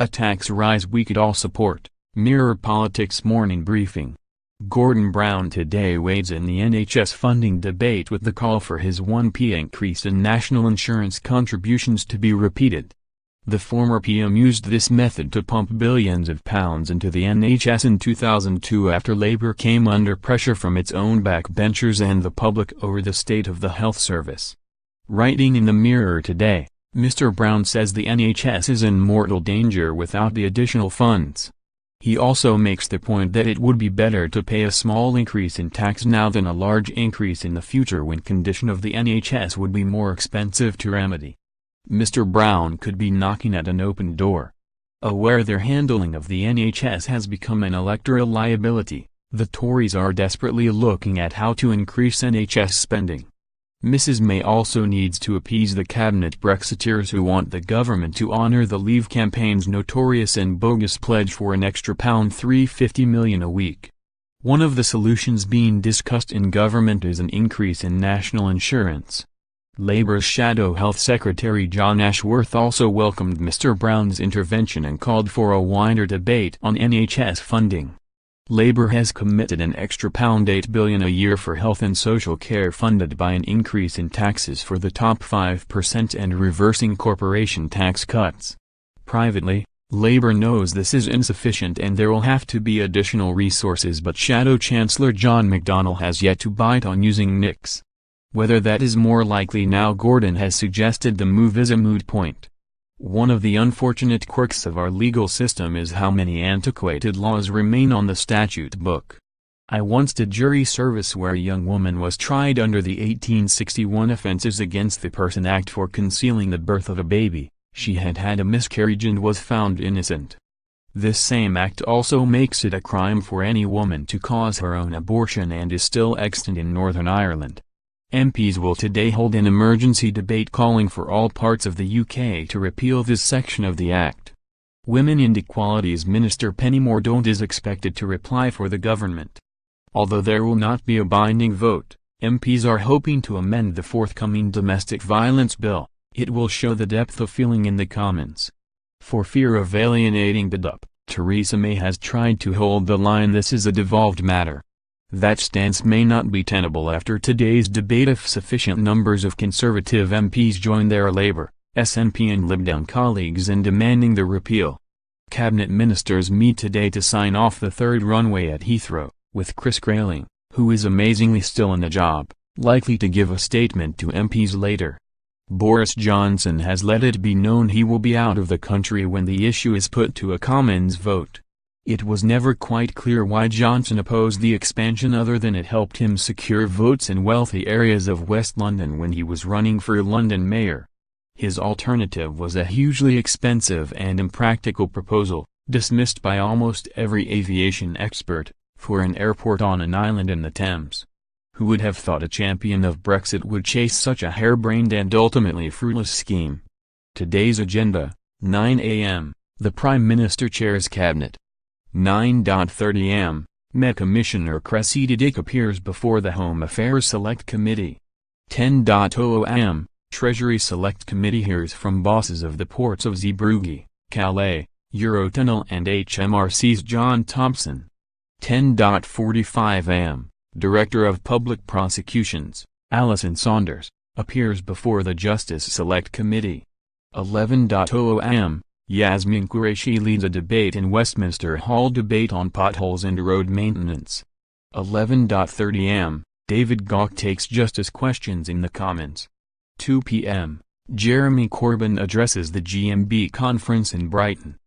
A tax rise we could all support. Mirror Politics Morning Briefing. Gordon Brown today wades in the NHS funding debate with the call for his 1p increase in national insurance contributions to be repeated. The former PM used this method to pump billions of pounds into the NHS in 2002 after Labour came under pressure from its own backbenchers and the public over the state of the health service. Writing in the Mirror today, Mr. Brown says the NHS is in mortal danger without the additional funds. He also makes the point that it would be better to pay a small increase in tax now than a large increase in the future when condition of the NHS would be more expensive to remedy. Mr. Brown could be knocking at an open door. Aware their handling of the NHS has become an electoral liability, the Tories are desperately looking at how to increase NHS spending. Mrs. May also needs to appease the cabinet Brexiteers who want the government to honour the Leave campaign's notorious and bogus pledge for an extra £350 million a week. One of the solutions being discussed in government is an increase in national insurance. Labour's Shadow Health Secretary John Ashworth also welcomed Mr. Brown's intervention and called for a wider debate on NHS funding. Labour has committed an extra £8 billion a year for health and social care funded by an increase in taxes for the top 5% and reversing corporation tax cuts. Privately, Labour knows this is insufficient and there will have to be additional resources, but Shadow Chancellor John McDonnell has yet to bite on using NICs. Whether that is more likely now, Gordon has suggested the move is a moot point. One of the unfortunate quirks of our legal system is how many antiquated laws remain on the statute book. I once did jury service where a young woman was tried under the 1861 Offences Against the Person Act for concealing the birth of a baby. She had had a miscarriage and was found innocent. This same act also makes it a crime for any woman to cause her own abortion and is still extant in Northern Ireland. MPs will today hold an emergency debate calling for all parts of the UK to repeal this section of the Act. Women and Equalities Minister Penny Mordaunt is expected to reply for the government. Although there will not be a binding vote, MPs are hoping to amend the forthcoming domestic violence bill. It will show the depth of feeling in the Commons. For fear of alienating the DUP, Theresa May has tried to hold the line this is a devolved matter. That stance may not be tenable after today's debate if sufficient numbers of Conservative MPs join their Labour, SNP and Lib Dem colleagues in demanding the repeal. Cabinet ministers meet today to sign off the third runway at Heathrow, with Chris Grayling, who is amazingly still in the job, likely to give a statement to MPs later. Boris Johnson has let it be known he will be out of the country when the issue is put to a Commons vote. It was never quite clear why Johnson opposed the expansion other than it helped him secure votes in wealthy areas of West London when he was running for London mayor. His alternative was a hugely expensive and impractical proposal, dismissed by almost every aviation expert, for an airport on an island in the Thames. Who would have thought a champion of Brexit would chase such a harebrained and ultimately fruitless scheme? Today's agenda: 9 a.m., the Prime Minister chairs Cabinet. 9:30 am, Met Commissioner Cressida Dick appears before the Home Affairs Select Committee. 10:00 am, Treasury Select Committee hears from bosses of the ports of Zeebrugge, Calais, Eurotunnel and HMRC's John Thompson. 10:45 am, Director of Public Prosecutions, Alison Saunders, appears before the Justice Select Committee. 11:00 am, Yasmin Qureshi leads a debate in Westminster Hall debate on potholes and road maintenance. 11:30 am, David Gauke takes justice questions in the Commons. 2 p.m, Jeremy Corbyn addresses the GMB conference in Brighton.